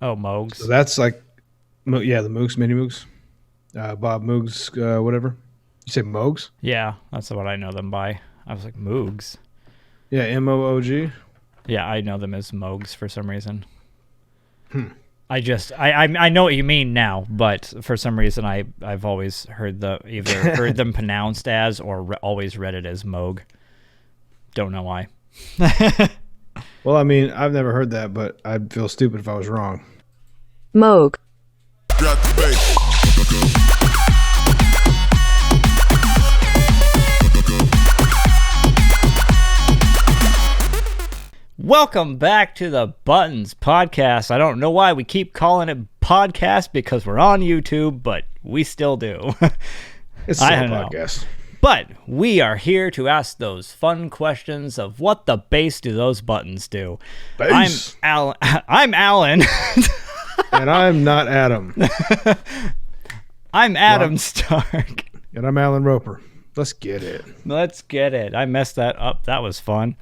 Oh, Moogs. So that's like, the Moogs, Mini Moogs, Bob Moogs, whatever. You say Moogs? Yeah, that's what I know them by. I was like, Moogs. Yeah, Moog. Yeah, I know them as Moogs for some reason. I know what you mean now, but for some reason I've always heard heard them pronounced as or always read it as Moog. Don't know why. Well, I mean, I've never heard that, but I'd feel stupid if I was wrong. Moog. Drop the bass. Welcome back to the Buttons Podcast. I don't know why we keep calling it podcast because we're on YouTube, but we still do. It's still a podcast. But we are here to ask those fun questions of what the bass do those buttons do. Bass. I'm Alan. And I'm not Adam. I'm Adam Stark. And I'm Alan Roper. Let's get it. Let's get it. I messed that up. That was fun.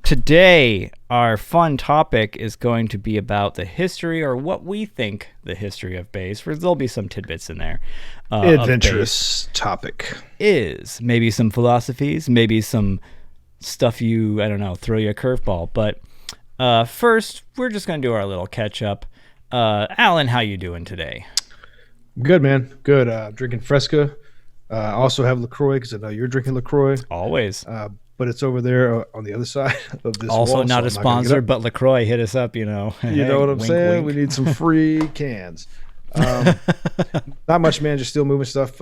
Today, our fun topic is going to be about the history, or what we think the history of bass. There'll be some tidbits in there. Adventurous topic. Is maybe some philosophies, maybe some stuff throw you a curveball. But first, we're just going to do our little catch up. Alan, how you doing today? Good, man. Good. Drinking Fresca. I also have LaCroix because I know you're drinking LaCroix. Always. But it's over there on the other side of this also wall. Not a sponsor, but LaCroix hit us up, You know what I'm saying? Wink. We need some free cans. Not much, man. Just still moving stuff,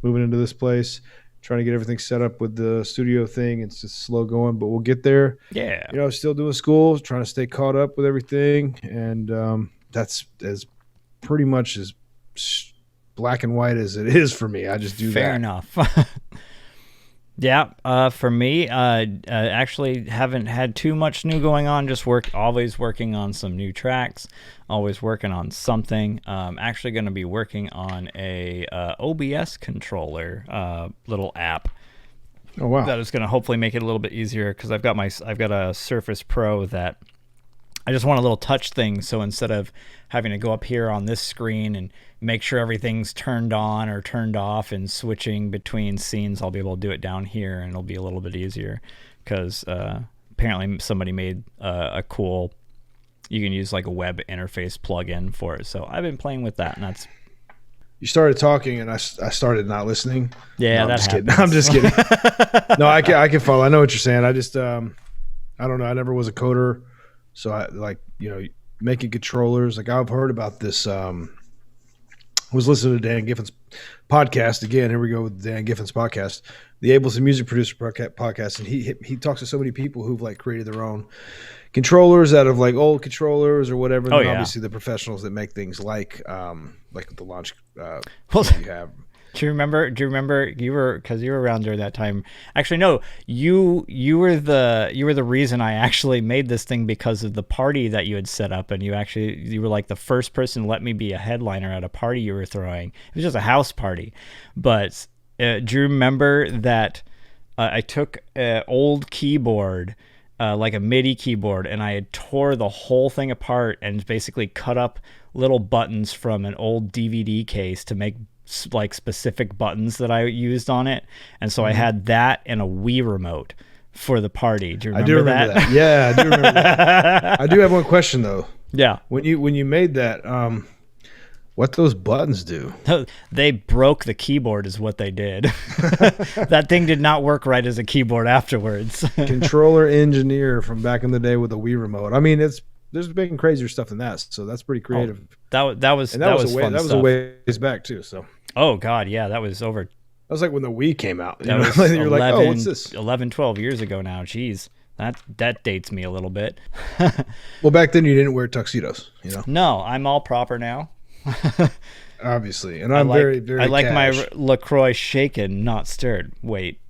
moving into this place, trying to get everything set up with the studio thing. It's just slow going, but we'll get there. Yeah. Still doing school, trying to stay caught up with everything. And that's as pretty much as black and white as it is for me. I just do Fair that. enough. Yeah, for me, actually haven't had too much new going on. Just always working on some new tracks, always working on something. Actually going to be working on a OBS controller little app. Oh wow! That is going to hopefully make it a little bit easier because I've got a Surface Pro that I just want a little touch thing. So instead of having to go up here on this screen and make sure everything's turned on or turned off and switching between scenes, I'll be able to do it down here, and it'll be a little bit easier because apparently somebody made a cool, you can use like a web interface plugin for it. So I've been playing with that, and that's. You started talking, and I started not listening. Yeah, no, I'm just kidding. No, I can follow. I know what you're saying. I just I don't know. I never was a coder, so I making controllers. Like I've heard about this. Was listening to Dan Giffen's podcast again. Here we go with Dan Giffen's podcast, the Ableton Music Producer podcast, and he talks to so many people who've like created their own controllers out of like old controllers or whatever. And obviously the professionals that make things like the launch you have. Do you remember you were around during that time? Actually, no, you were the reason I actually made this thing because of the party that you had set up, and you were like the first person to let me be a headliner at a party you were throwing. It was just a house party, but do you remember that I took an old keyboard, like a MIDI keyboard, and I had tore the whole thing apart and basically cut up little buttons from an old DVD case to make like specific buttons that I used on it, and so I had that and a Wii remote for the party. Do you remember, I do remember that? Yeah, I do remember that. I do have one question though. Yeah. When you made that, what those buttons do? They broke the keyboard is what they did. That thing did not work right as a keyboard afterwards. Controller engineer from back in the day with a Wii remote. I mean, there's been crazier stuff than that, so that's pretty creative. Oh, that was a ways back too. So. Oh God, yeah, that was over. That was like when the Wii came out. That was you're 11, like, oh, what's this? 11, 12 years ago now. Jeez, that dates me a little bit. Well, back then you didn't wear tuxedos, No, I'm all proper now. Obviously, and I'm very, very. I like cash. my LaCroix shaken, not stirred. Wait,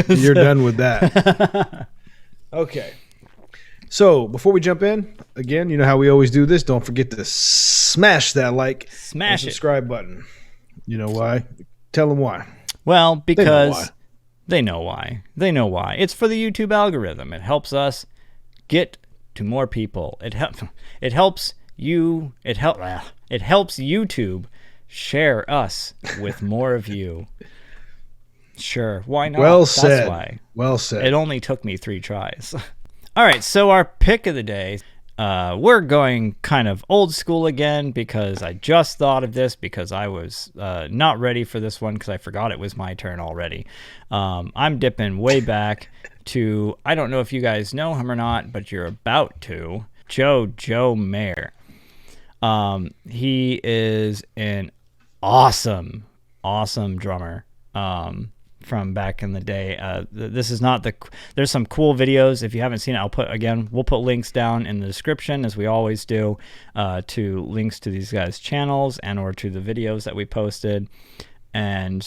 you're done with that. Okay. So before we jump in, again, you know how we always do this. Don't forget to smash that and subscribe button. You know why? Tell them why. Well, because they know why. They know why. It's for the YouTube algorithm. It helps us get to more people. It helps you. It helps YouTube share us with more of you. Sure, why not? Well said. That's why. Well said. It only took me 3 tries. All right, so our pick of the day. We're going kind of old school again because I just thought of this because I was not ready for this one because I forgot it was my turn already. I'm dipping way back to, I don't know if you guys know him or not, but you're about to, JoJo Mayer. He is an awesome drummer. From back in the day. This is not there's some cool videos. If you haven't seen it, we'll put links down in the description as we always do, to links to these guys' channels and or to the videos that we posted. And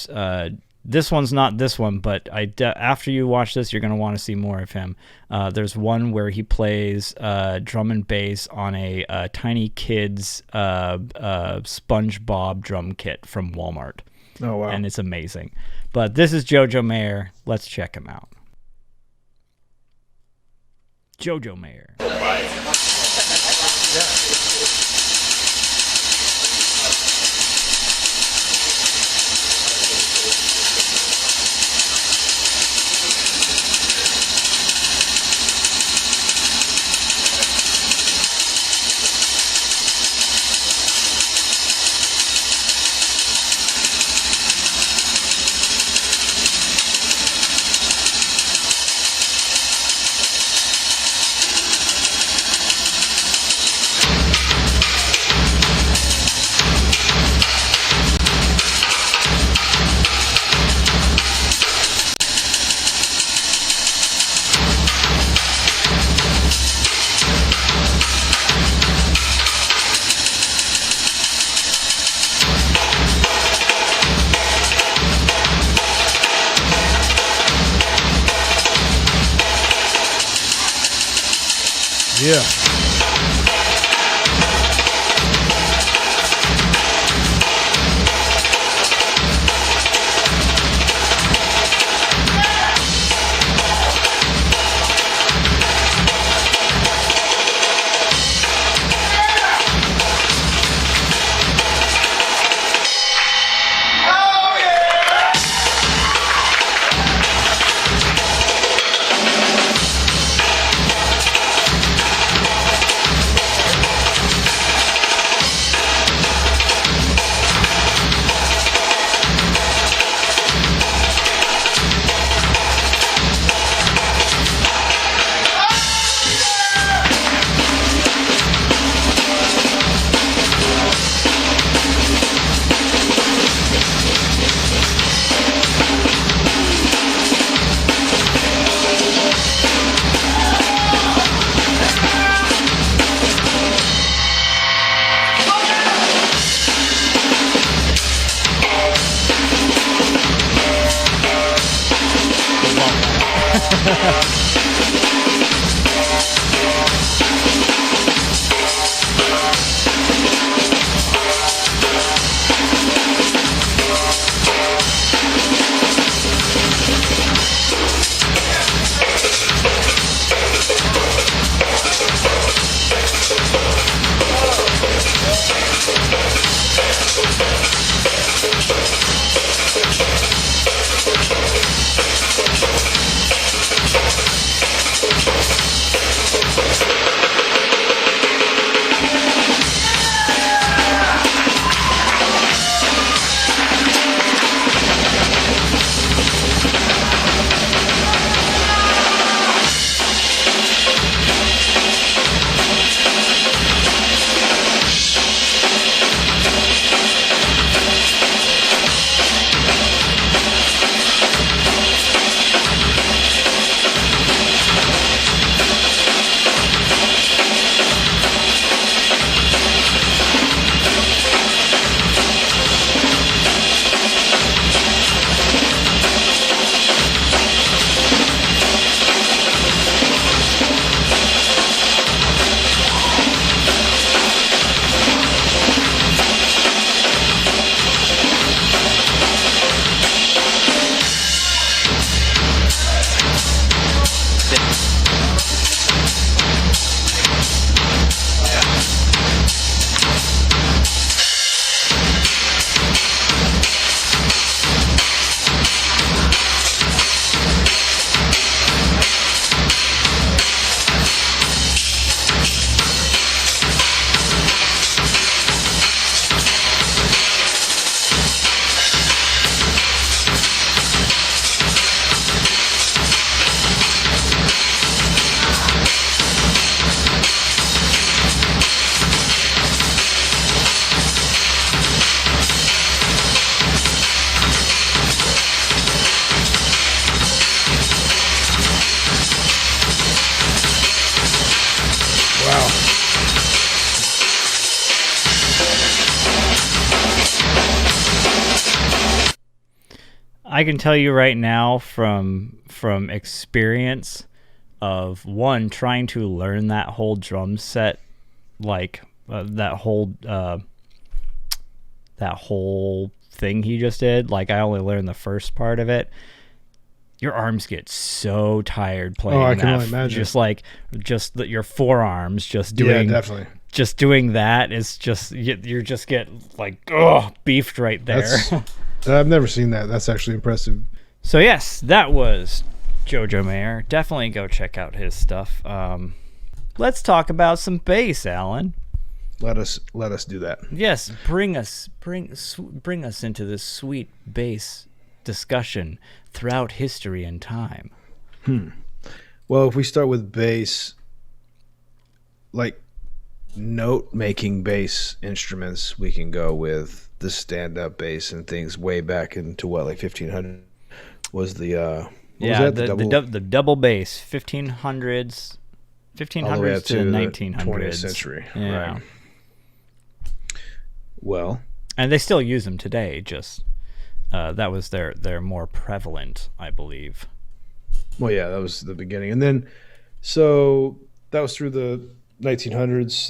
this one's not this one, but after you watch this, you're going to want to see more of him. There's one where he plays drum and bass on a tiny kid's Spongebob drum kit from Walmart. Oh, wow. And it's amazing. But this is JoJo Mayer. Let's check him out. JoJo Mayer. Yeah. Wow. I can tell you right now from experience of one trying to learn that whole drum set, like that whole thing he just did. Like I only learned the first part of it. Your arms get so tired playing. Oh, I can that. only imagine. Your forearms just doing. Yeah, definitely. Just doing that is just you're just get like beefed right there. I've never seen that. That's actually impressive. So yes, that was JoJo Mayer. Definitely go check out his stuff. Let's talk about some bass, Alan. Let us do that. Yes, bring us into this sweet bass discussion throughout history and time. Well, if we start with bass, like note-making bass instruments, we can go with the stand-up bass and things way back into what, like 1500 was the the double bass, 1500s to 1900s, 20th century. Yeah. Right. Well, and they still use them today. Just that was their more prevalent, I believe. Well, yeah, that was the beginning, and then so that was through the 1900s,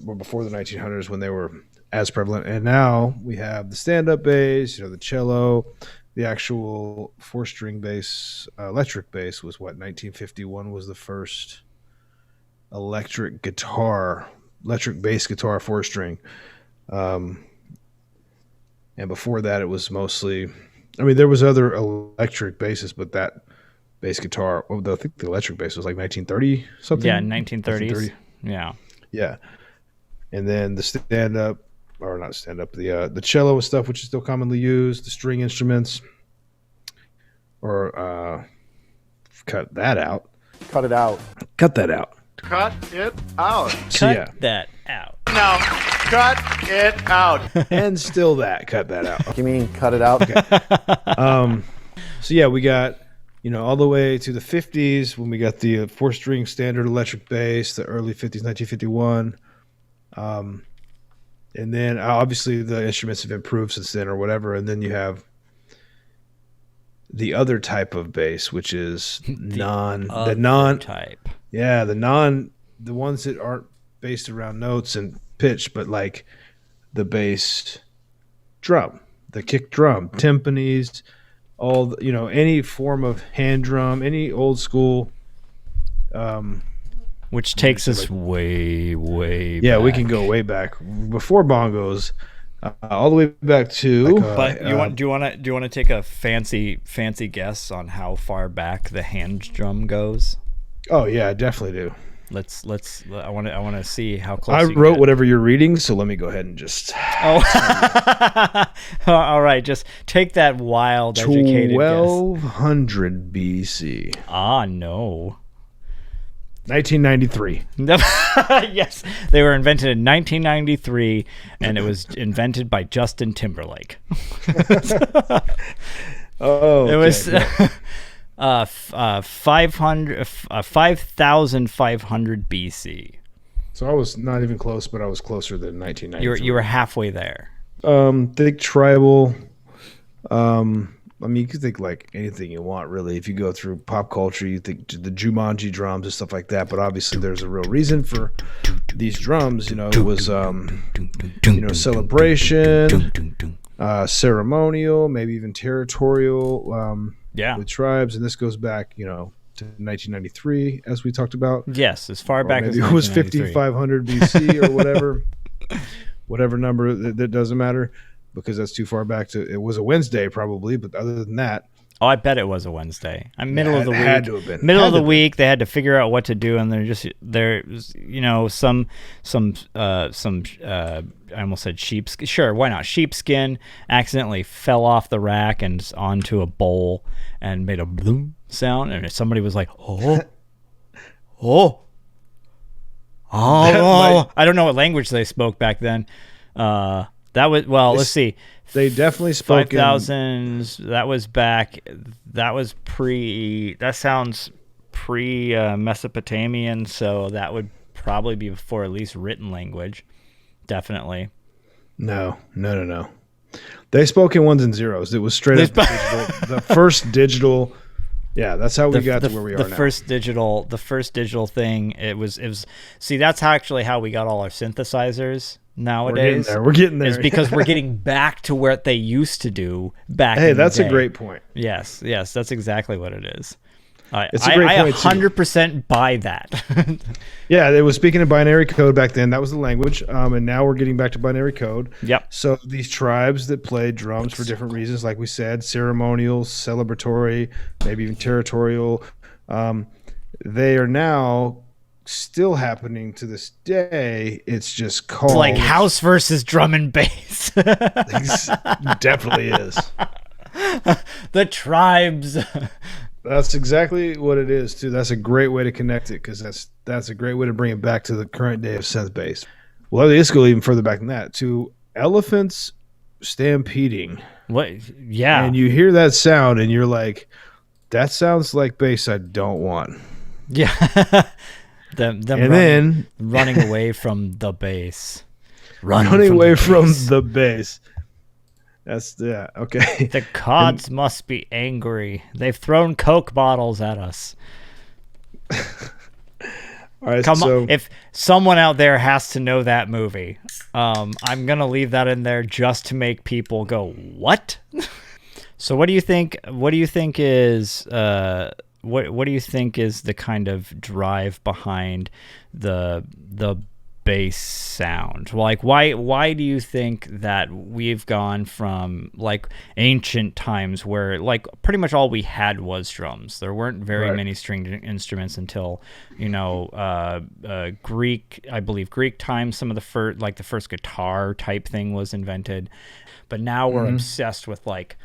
or before the 1900s when they were as prevalent. And now we have the stand-up bass, the cello, the actual 4-string bass, electric bass was what, 1951 was the first electric bass guitar 4-string. And before that it was mostly, there was other electric basses, but that bass guitar, I think the electric bass was like 1930 something. Yeah, 1930s. Yeah. And then the stand-up, or not stand-up, the cello and stuff, which is still commonly used, the string instruments, or cut that out. Cut it out. Cut that out. Cut it out. So, Cut that out. No, cut it out. And still cut that out. You mean cut it out? Okay. So yeah, we got, all the way to the 50s when we got the 4-string standard electric bass, the early 50s, 1951. And then obviously the instruments have improved since then or whatever. And then you have the other type of bass, which is the type. Yeah, the ones that aren't based around notes and pitch, but like the bass drum, the kick drum, timpanis, all any form of hand drum, any old school. Which takes us way yeah, back. we can go way back before bongos, all the way back to. But do you want to take a fancy guess on how far back the hand drum goes? Oh yeah, I definitely do. Let's. I want to see how close. I wrote whatever you're reading, so let me go ahead and just. Oh, all right. Just take that wild, educated guess. 1200 BC. Ah, no. 1993. Yes, they were invented in 1993, and it was invented by Justin Timberlake. Oh, it was 5,500 BC. So I was not even close, but I was closer than 1993. You were halfway there. Think tribal. You could think like anything you want, really. If you go through pop culture, you think the Jumanji drums and stuff like that. But obviously, there's a real reason for these drums. It was celebration, ceremonial, maybe even territorial. With tribes, and this goes back, to 1993, as we talked about. Yes, as far back as it was 5,500 BC or whatever, whatever number. That doesn't matter. Because that's too far back it was a Wednesday probably, but other than that. Oh, I bet it was a Wednesday. Middle of the week. Had to have been. Middle of the week, they had to figure out what to do, and I almost said sheepskin. Sure, why not? Sheepskin accidentally fell off the rack and onto a bowl and made a bloom sound, and somebody was like, oh. I don't know what language they spoke back then. That was let's see. They definitely spoke 5,000. That was back. That was pre. That sounds pre Mesopotamian. So that would probably be before at least written language. Definitely. No. They spoke in ones and zeros. It was straight up digital. The first digital. Yeah, that's how we got to where we are now. The first digital thing. It was. See, that's actually how we got all our synthesizers nowadays. We're getting there. Is because we're getting back to what they used to do back. Hey, in the that's day. a great point. Yes, that's exactly what it is. It's a great point, 100% buy that. Yeah, it was speaking of binary code back then. That was the language, and now we're getting back to binary code. Yep. So these tribes that played drums for different reasons, like we said, ceremonial, celebratory, maybe even territorial, they are now still happening to this day. It's just called It's like house versus drum and bass. It definitely is. The tribes. That's exactly what it is too. That's a great way to connect it, because that's a great way to bring it back to the current day of synth bass. Well, let's go even further back than that, to elephants stampeding. What? Yeah. And you hear that sound and you're like, that sounds like bass I don't want. Yeah. them running away from the bass. Running away from the bass. Okay. The gods must be angry. They've thrown Coke bottles at us. All right, Come on. If someone out there has to know that movie, I'm going to leave that in there just to make people go, what? So what do you think? What do you think is what do you think is the kind of drive behind the bass sound? Like why do you think that we've gone from like ancient times where like pretty much all we had was drums? There weren't very many stringed instruments until Greek times. Some of the first guitar type thing was invented, but now we're obsessed with like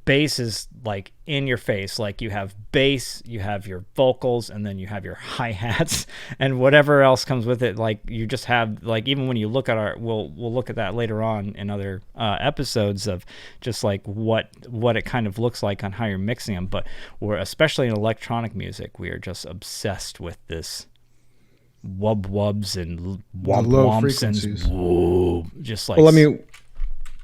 bass is like in your face. Like you have bass, you have your vocals, and then you have your hi-hats and whatever else comes with it. Like you just have like, even when you look at we'll look at that later on in other episodes of just like what it kind of looks like on how you're mixing them. But we're, especially in electronic music, we are just obsessed with this wubs and womps and whoa, just like, well, I mean,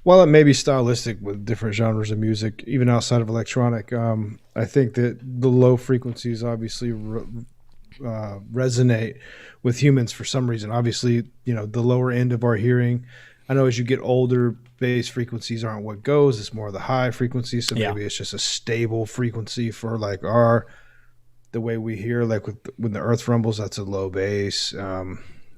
while it may be stylistic with different genres of music, even outside of electronic, I think that the low frequencies obviously resonate with humans for some reason. Obviously, the lower end of our hearing. I know as you get older, bass frequencies aren't what goes. It's more of the high frequencies. So maybe it's just a stable frequency for like the way we hear. Like when the earth rumbles, that's a low bass.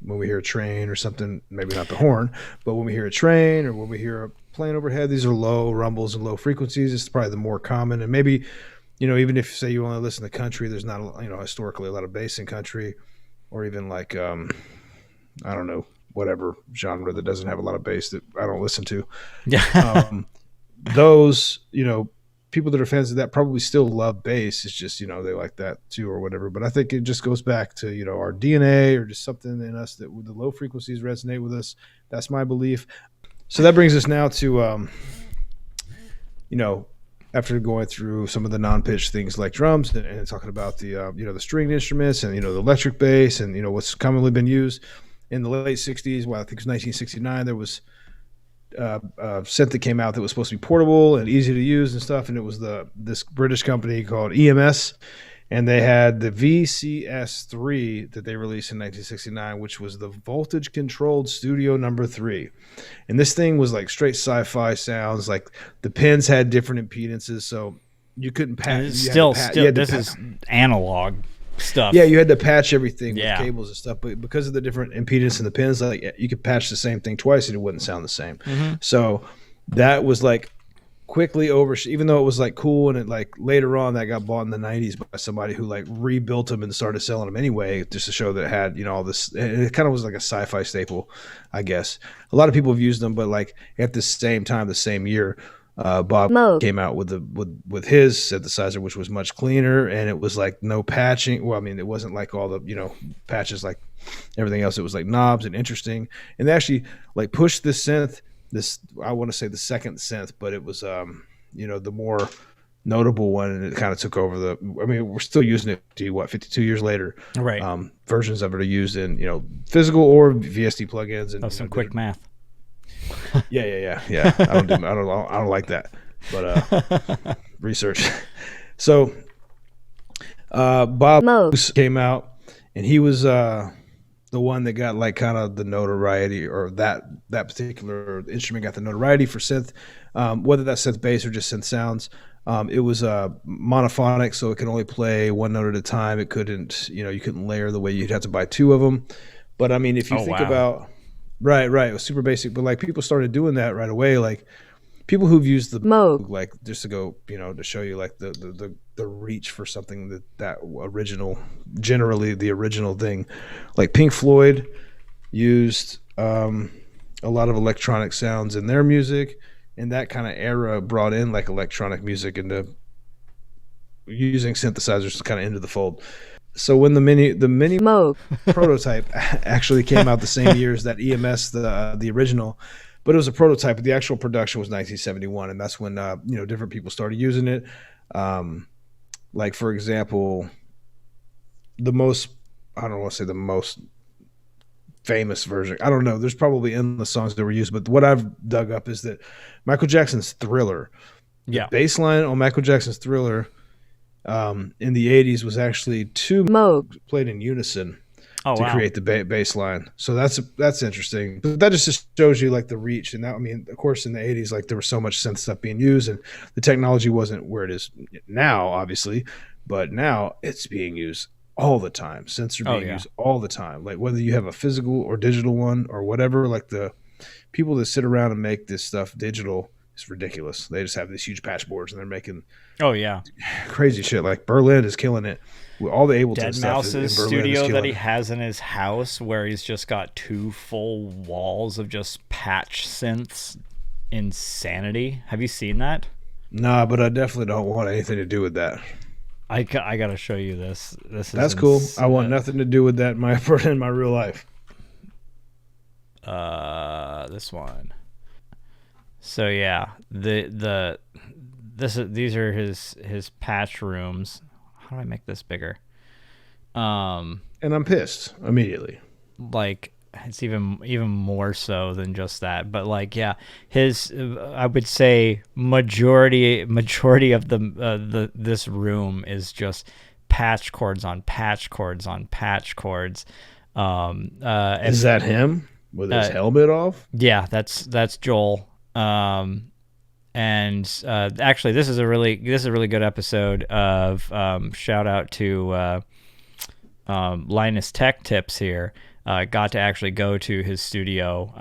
When we hear a train or something, maybe not the horn, but when we hear a train or when we hear a plane overhead, these are low rumbles and low frequencies. It's probably the more common. And maybe, even if say you only listen to country, there's not, historically a lot of bass in country, or even like, I don't know, whatever genre that doesn't have a lot of bass that I don't listen to. Yeah. Those, people that are fans of that probably still love bass. It's just, they like that too or whatever. But I think it just goes back to, our DNA or just something in us that with the low frequencies resonate with us. That's my belief. So that brings us now to, after going through some of the non-pitch things like drums and talking about the, the stringed instruments and, the electric bass and, what's commonly been used in the late 60s. Well, I think it was 1969. There was synth that came out that was supposed to be portable and easy to use and stuff, and it was this British company called EMS, and they had the VCS3 that they released in 1969, which was the voltage controlled studio number 3. And this thing was like straight sci-fi sounds. Like the pins had different impedances, so you couldn't patch. Still, this is analog stuff. Yeah, you had to patch everything with cables and stuff, but because of the different impedance in the pins, like you could patch the same thing twice and it wouldn't sound the same. So that was like quickly even though it was like cool, and it like later on that got bought in the 90s by somebody who like rebuilt them and started selling them anyway, just to show that it had all this, and it kind of was like a sci-fi staple, I guess. A lot of people have used them, but like at the same time, the same year, Bob came out with his synthesizer, which was much cleaner, and it was like no patching. Well, I mean, it wasn't like all the patches like everything else. It was like knobs and interesting, and they actually like pushed this synth. I want to say the second synth, but it was the more notable one, and it kind of took over I mean, we're still using it 52 years later. Right. Versions of it are used in, physical or VST plugins. And Some quick math. Yeah. I don't like that, but research. So Bob Moose came out, and he was the one that got like kind of the notoriety, or that particular instrument got the notoriety for synth, whether that's synth bass or just synth sounds. It was monophonic, so it could only play one note at a time. It couldn't, you couldn't layer the way you'd have to buy two of them. But I mean, if you think about, right, it was super basic. But like people started doing that right away. Like people who've used the Moog, like just to go, to show you like the reach for something that original, generally the original thing. Like Pink Floyd used a lot of electronic sounds in their music. And that kind of era brought in like electronic music into using synthesizers kind of into the fold. So when the mini Moog prototype actually came out the same year as that EMS, the original, but it was a prototype. But the actual production was 1971, and that's when different people started using it. Like for example, I don't want to say the most famous version. I don't know. There's probably endless songs that were used, but what I've dug up is that Michael Jackson's Thriller, the bass line on Michael Jackson's Thriller in the 80s was actually two Moog played in unison to create the bass line. So that's interesting. But that just shows you like the reach. And that, I mean, of course, in the 80s, like there was so much synth stuff being used, and the technology wasn't where it is now, obviously, but now it's being used all the time. Synths are being used all the time. Like whether you have a physical or digital one or whatever, like the people that sit around and make this stuff digital is ridiculous. They just have these huge patch boards and they're making crazy shit. Like Berlin is killing it with all the Ableton Dead stuff. Mouse's studio that he has in his house, where he's just got 2 full walls of just patch synths. Insanity. Have you seen that? Nah, but I definitely don't want anything to do with that. I gotta show you this. That's cool. I want nothing to do with that in my real life. This one. So yeah, these are his patch rooms. How do I make this bigger? And I'm pissed immediately. Like it's even more so than just that, but like his I would say majority of this room is just patch chords on patch chords on patch chords. Is that him with his helmet off? Yeah, that's Joel. And actually this is a really good episode of shout out to Linus Tech Tips here. Got to actually go to his studio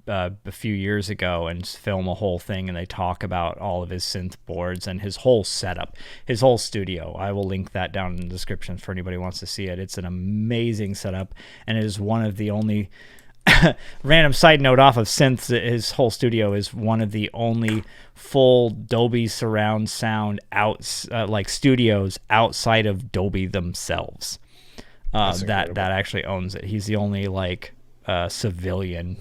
a few years ago and film a whole thing, and they talk about all of his synth boards and his whole setup, his whole studio. I will link that down in the description for anybody who wants to see it. It's an amazing setup, and it is one of the only random side note off of synths. His whole studio is one of the only full Dolby surround sound like studios outside of Dolby themselves. That actually owns it. He's the only like civilian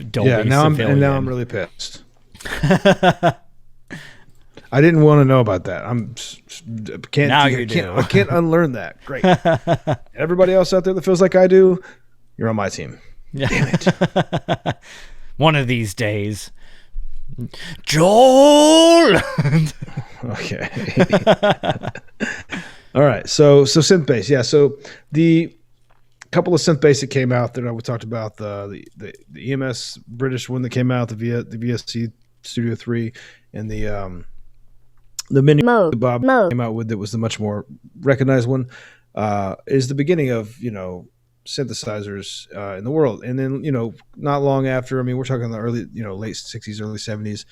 Dolby. Yeah, now civilian. I'm really pissed. I didn't want to know about that. I can't unlearn that. Great. Everybody else out there that feels like I do, you're on my team. Damn it. One of these days, Joel. Okay. All right, so synth bass, yeah. So the couple of synth bass that came out that we talked about, the EMS British one that came out, the VSC Studio 3, and the mini that Bob came out with that was the much more recognized one, is the beginning of synthesizers in the world. And then not long after, I mean, we're talking the early late 60s, early 70s.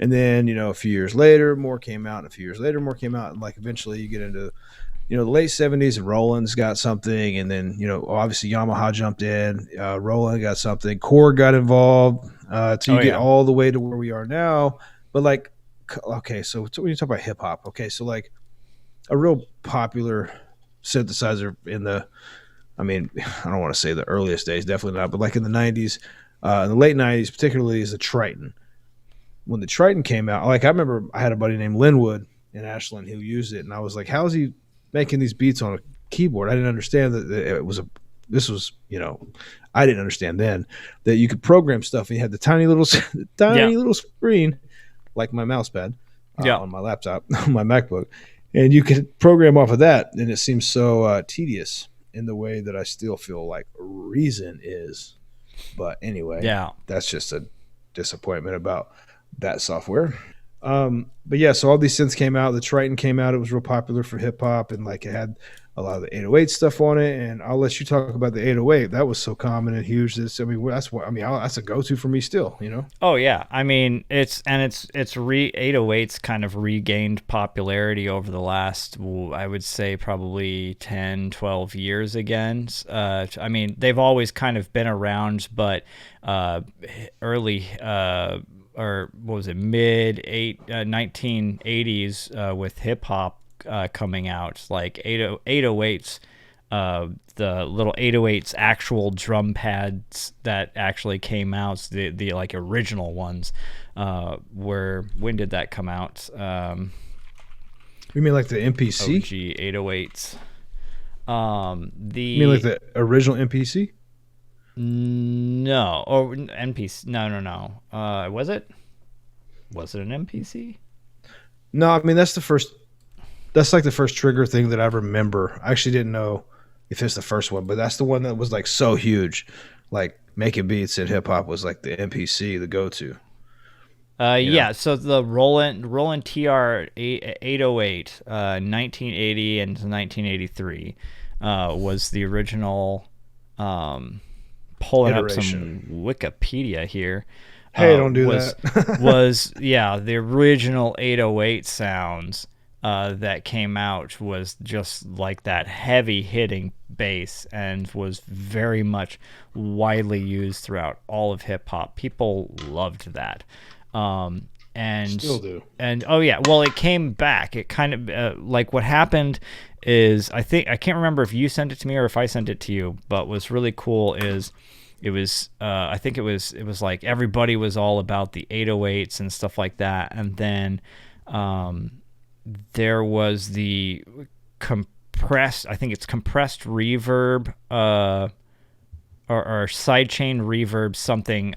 And then, a few years later, more came out, and a few years later, more came out. And like eventually you get into, the late 70s, and Roland's got something. And then, obviously Yamaha jumped in, Roland got something, Korg got involved. So you get all the way to where we are now. But like, okay, so when you talk about hip hop, okay, so like a real popular synthesizer in the, I mean, I don't want to say the earliest days, definitely not, but like in the 90s, in the late 90s, particularly, is the Triton. When the Triton came out, like I remember I had a buddy named Linwood, in Ashland who used it, and I was like, how is he making these beats on a keyboard? I didn't understand that it was this was, I didn't understand then that you could program stuff and you had the tiny little little screen like my mouse pad on my laptop, on my MacBook, and you could program off of that, and it seems so tedious in the way that I still feel like Reason is. But anyway, that's just a disappointment about that software. But yeah, so all these synths came out. The Triton came out. It was real popular for hip hop, and like it had a lot of the 808 stuff on it. And I'll let you talk about the 808. That was so common and huge. That's a go-to for me still. Oh yeah, I mean it's 808's kind of regained popularity over the last, I would say probably 10, 12 years again. I mean they've always kind of been around, but early. Or what was it, mid 1980s with hip hop coming out, like 808s, the little 808s actual drum pads that actually came out, the like original ones. When did that come out? You mean like the MPC? OG 808s. You mean like the original MPC? No, or NPC? No. Was it? Was it an MPC? No, I mean that's the first. That's like the first trigger thing that I remember. I actually didn't know if it's the first one, but that's the one that was like so huge, like making beats in hip hop was like the MPC, the go-to. Yeah. So the Roland TR 808, 1980 and 1983, was the original. Pulling iteration. Up some Wikipedia here. Hey, don't do that. Was the original 808 sounds that came out was just like that heavy hitting bass and was very much widely used throughout all of hip hop. People loved that. And still do. And well, it came back. It kind of like what happened is I can't remember if you sent it to me or if I sent it to you, but what's really cool is it was like everybody was all about the 808s and stuff like that, and then there was the compressed reverb or sidechain reverb something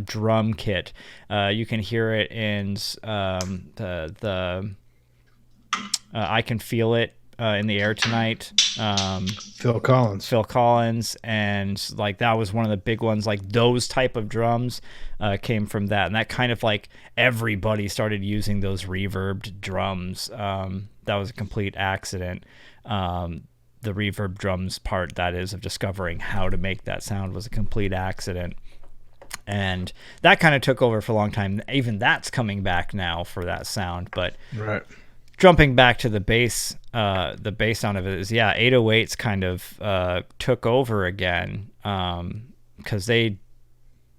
drum kit. You can hear it in the I Can Feel It in the Air Tonight. Phil Collins, and like that was one of the big ones. Like those type of drums came from that, and that kind of like everybody started using those reverbed drums. That was a complete accident. The reverb drums part, that is, of discovering how to make that sound was a complete accident. And that kind of took over for a long time. Even that's coming back now for that sound, but right. Jumping back to the bass sound of it is 808s kind of took over again because they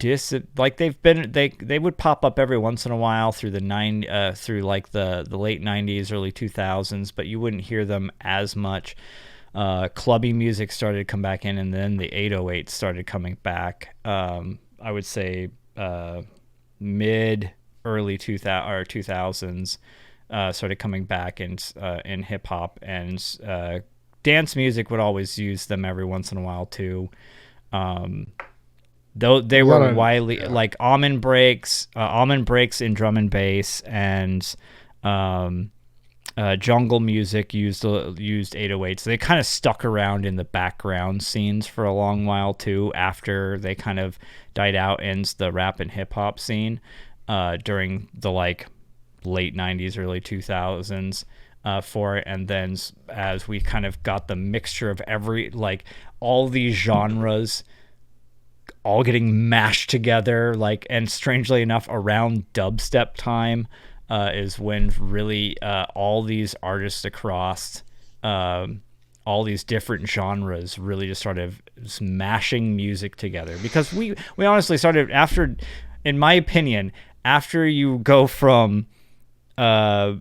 would pop up every once in a while through the late 90s, early 2000s, but you wouldn't hear them as much. Clubby music started to come back in, and then the 808s started coming back. I would say mid early 2000s. Started coming back in hip hop, and dance music would always use them every once in a while too. Though they were widely like almond breaks in drum and bass, and jungle music used 808s. They kind of stuck around in the background scenes for a long while too, after they kind of died out in the rap and hip hop scene during the like late 90s, early 2000s for it. And then as we kind of got the mixture of all these genres all getting mashed together, and strangely enough around dubstep time is when really all these artists across all these different genres really just started smashing music together, because we honestly started in my opinion, after you go from house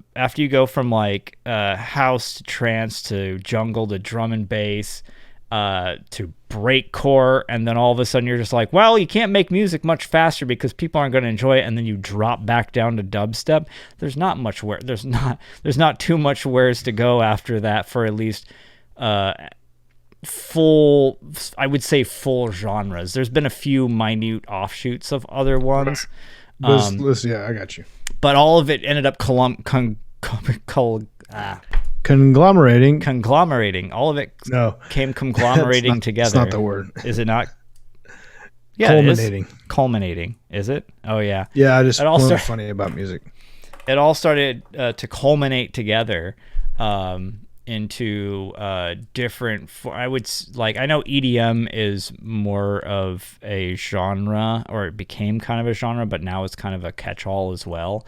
to trance to jungle to drum and bass, to breakcore, and then all of a sudden you're just like, well, you can't make music much faster because people aren't going to enjoy it, and then you drop back down to dubstep. There's not much where there's not too much wheres to go after that for at least full, I would say full genres. There's been a few minute offshoots of other ones. Listen, yeah, I got you. But all of it ended up conglomerating. All of it came conglomerating together. That's not the word. Is it not? Yeah, culminating. It is. Culminating. Is it? Oh, yeah. Yeah, I just wasn't funny about music. It all started to culminate together into different. I know EDM is more of a genre, or it became kind of a genre, but now it's kind of a catch-all as well.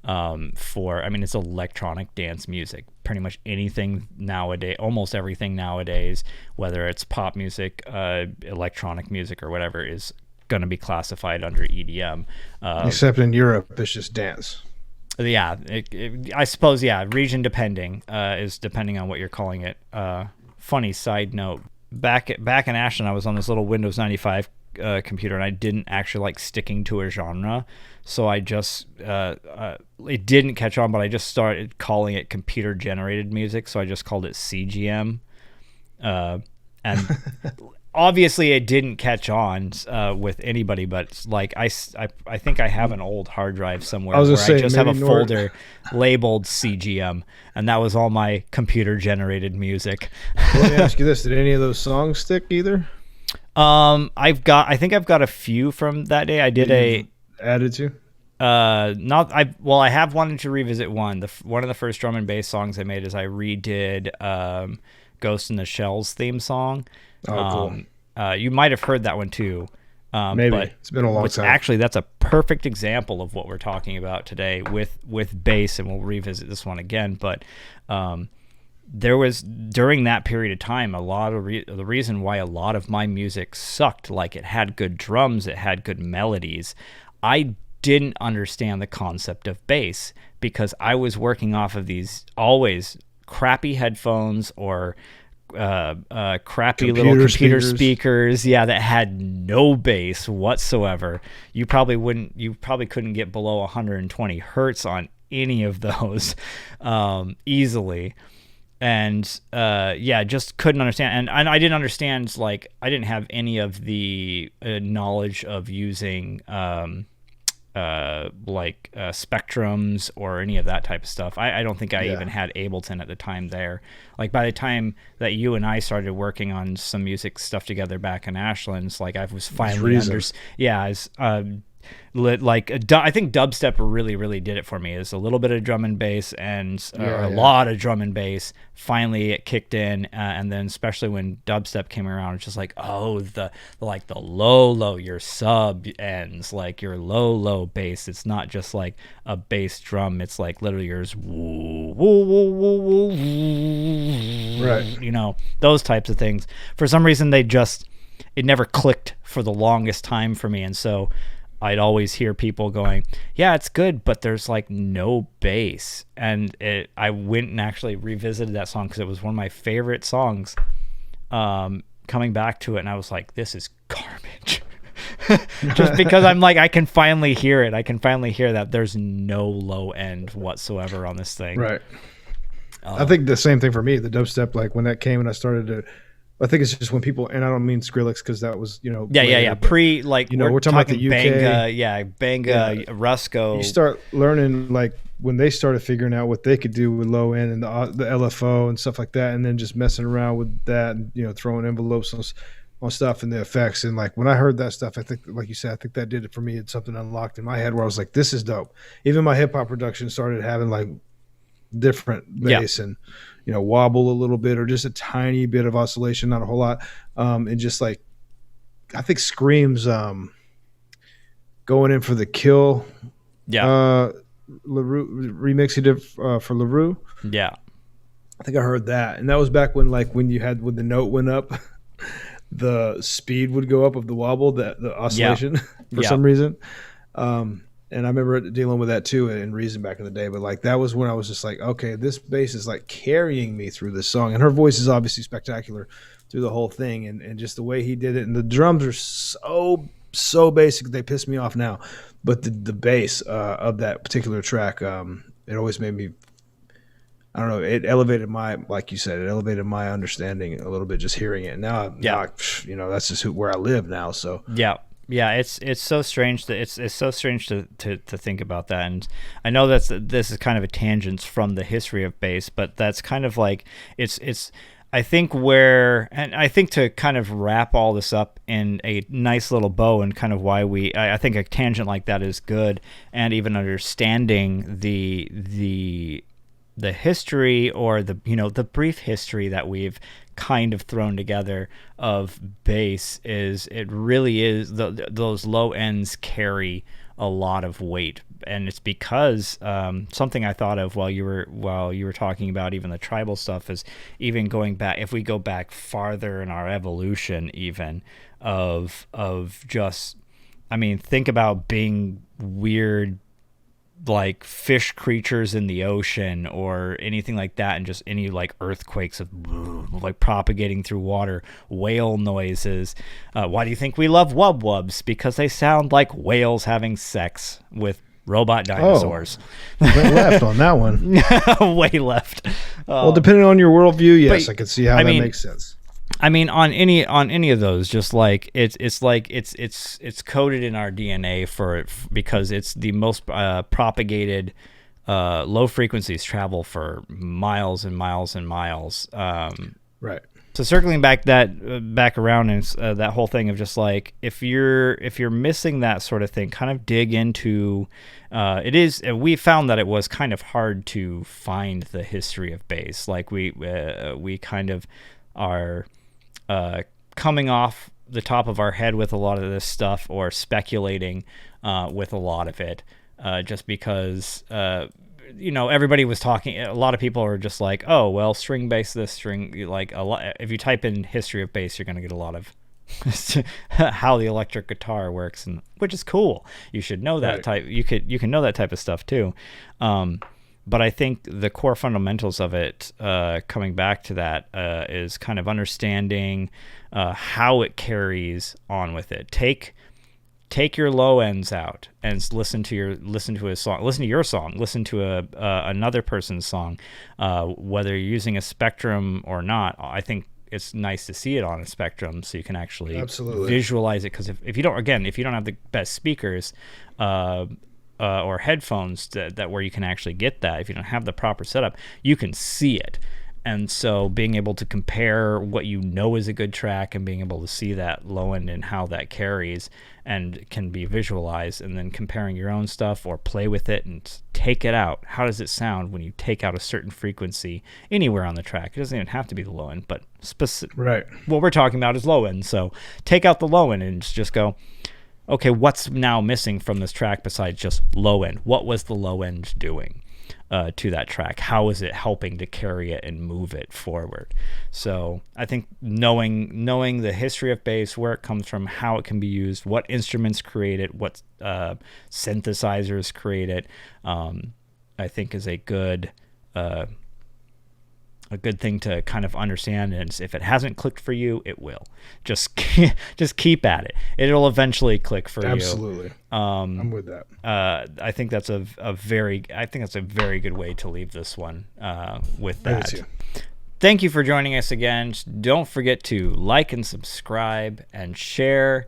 It's electronic dance music. Pretty much anything nowadays, almost everything nowadays, whether it's pop music, electronic music, or whatever, is going to be classified under EDM. Except in Europe, it's just dance. Yeah, I suppose, yeah, region depending is depending on what you're calling it. Funny side note, back in Ashland, I was on this little Windows 95 computer, and I didn't actually like sticking to a genre, so I just it didn't catch on, but I just started calling it computer generated music, so I just called it CGM, and obviously it didn't catch on with anybody, but like I think I have an old hard drive somewhere where I just have a folder labeled CGM, and that was all my computer generated music. Let me ask you this: did any of those songs stick either? I think I've got a few from that day. I did added to. I have wanted to revisit one. One of the first drum and bass songs I made is I redid Ghost in the Shell's theme song. Oh, cool. You might have heard that one too. Maybe. But it's been a long time. Actually, that's a perfect example of what we're talking about today with bass, and we'll revisit this one again. But there was, during that period of time, a lot of the reason why a lot of my music sucked. Like, it had good drums, it had good melodies. I didn't understand the concept of bass because I was working off of these always crappy headphones or crappy little computer speakers, that had no bass whatsoever. You probably couldn't get below 120 hertz on any of those easily. And just couldn't understand. And I didn't understand, like, I didn't have any of the knowledge of using spectrums or any of that type of stuff. I don't think I even had Ableton at the time there. Like, by the time that you and I started working on some music stuff together back in Ashlands, like, I was finally I think dubstep really, really did it for me. It's a little bit of drum and bass and a lot of drum and bass. Finally, it kicked in, and then especially when dubstep came around, it's just like, oh, the low, your sub ends, like your low bass. It's not just like a bass drum. It's like literally yours, woo, woo, woo, woo, woo, right? You know, those types of things. For some reason, it never clicked for the longest time for me, and so I'd always hear people going, yeah, it's good, but there's like no bass. And I went and actually revisited that song because it was one of my favorite songs. Coming back to it, and I was like, this is garbage. Just because I'm like, I can finally hear it. I can finally hear that there's no low end whatsoever on this thing. Right. I think the same thing for me. The dubstep, like when that came and I started to, I think it's just when people, and I don't mean Skrillex because that was, later, pre, like, we're talking about the UK. Banga, Rusko. You start learning, like, when they started figuring out what they could do with low end and the LFO and stuff like that, and then just messing around with that and, throwing envelopes on stuff and the effects. And, like, when I heard that stuff, I think, like you said, I think that did it for me. It's something unlocked in my head where I was like, this is dope. Even my hip-hop production started having, like, different bass and wobble a little bit or just a tiny bit of oscillation, not a whole lot, and just like I think Scream's going in for the Kill LaRue remix he did for LaRue. I think I heard that, and that was back when when the note went up the speed would go up of the wobble, the oscillation for some reason. And And I remember dealing with that too in Reason back in the day. But like that was when I was just like, okay, this bass is like carrying me through this song. And her voice is obviously spectacular through the whole thing. And just the way he did it. And the drums are so basic, they piss me off now. But the bass of that particular track, it always made me, I don't know, it elevated my, like you said, it elevated my understanding a little bit just hearing it. Now, you know, that's just where I live now. So yeah, it's so strange that it's so strange to think about that. And I know this is kind of a tangent from the history of bass, but that's kind of like it's I think to kind of wrap all this up in a nice little bow and kind of why I think a tangent like that is good, and even understanding the history, or the brief history that we've kind of thrown together of bass, is it really is those low ends carry a lot of weight. And it's because something I thought of while you were talking about even the tribal stuff is even going back, if we go back farther in our evolution, even of just, I mean, think about being weird like fish creatures in the ocean or anything like that, and just any like earthquakes of like propagating through water, whale noises. Why do you think we love wub wubs? Because they sound like whales having sex with robot dinosaurs. Way left on that one. Way left. Well, depending on your worldview, yes, I could see how that makes sense. I mean, on any of those, just like it's coded in our DNA for it, because it's the most propagated. Low frequencies travel for miles and miles and miles. Right. So circling back around, and that whole thing of just like, if you're missing that sort of thing, kind of dig into. It is. We found that it was kind of hard to find the history of bass. Like we kind of are coming off the top of our head with a lot of this stuff, or speculating with a lot of it, just because everybody was talking. A lot of people are just like, oh well, string bass, this string, like a lot. If you type in history of bass, you're going to get a lot of how the electric guitar works, and which is cool. You should know that type. You can know that type of stuff too. But I think the core fundamentals of it, coming back to that, is kind of understanding how it carries on with it. Take your low ends out and listen to a song. Listen to your song. Listen to another person's song. Whether you're using a Spectrum or not, I think it's nice to see it on a Spectrum so you can actually visualize it. Because if you don't have the best speakers. Or headphones that where you can actually get that, if you don't have the proper setup, you can see it. And so being able to compare what you know is a good track and being able to see that low end and how that carries and can be visualized, and then comparing your own stuff or play with it and take it out. How does it sound when you take out a certain frequency anywhere on the track? It doesn't even have to be the low end, but right. What we're talking about is low end. So take out the low end and just go, okay, what's now missing from this track besides just low end? What was the low end doing to that track? How is it helping to carry it and move it forward? So I think knowing the history of bass, where it comes from, how it can be used, what instruments create it, what synthesizers create it, I think is a good thing to kind of understand. And if it hasn't clicked for you, it will. Just keep at it. It'll eventually click for you. Absolutely. I'm with that. I think that's a very good way to leave this one with that. Thank you for joining us again. Don't forget to like and subscribe and share.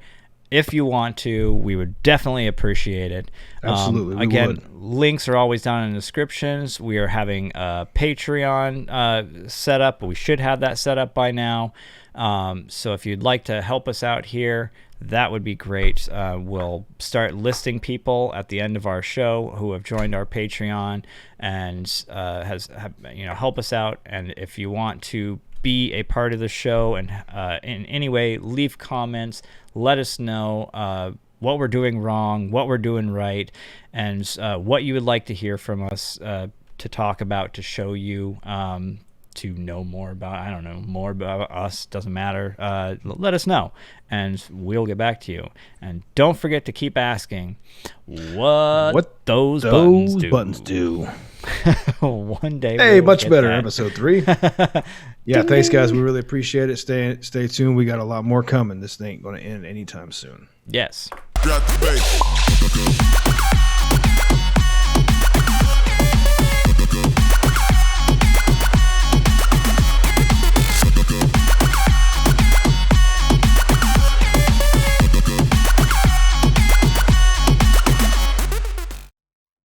If you want to, we would definitely appreciate it. Absolutely. Again, links are always down in the descriptions. We are having a Patreon set up. We should have that set up by now. So if you'd like to help us out here, that would be great. We'll start listing people at the end of our show who have joined our Patreon and help us out. And if you want to be a part of the show and in any way, leave comments, let us know what we're doing wrong, what we're doing right, and what you would like to hear from us to talk about, to show you. to know more about, I don't know, more about us, doesn't matter, let us know, and we'll get back to you. And don't forget to keep asking what those buttons do. One day. Hey, we'll much get better. that. Episode 3. Yeah, thanks, guys. We really appreciate it. Stay tuned. We got a lot more coming. This thing ain't going to end anytime soon. Yes. Drop the bass.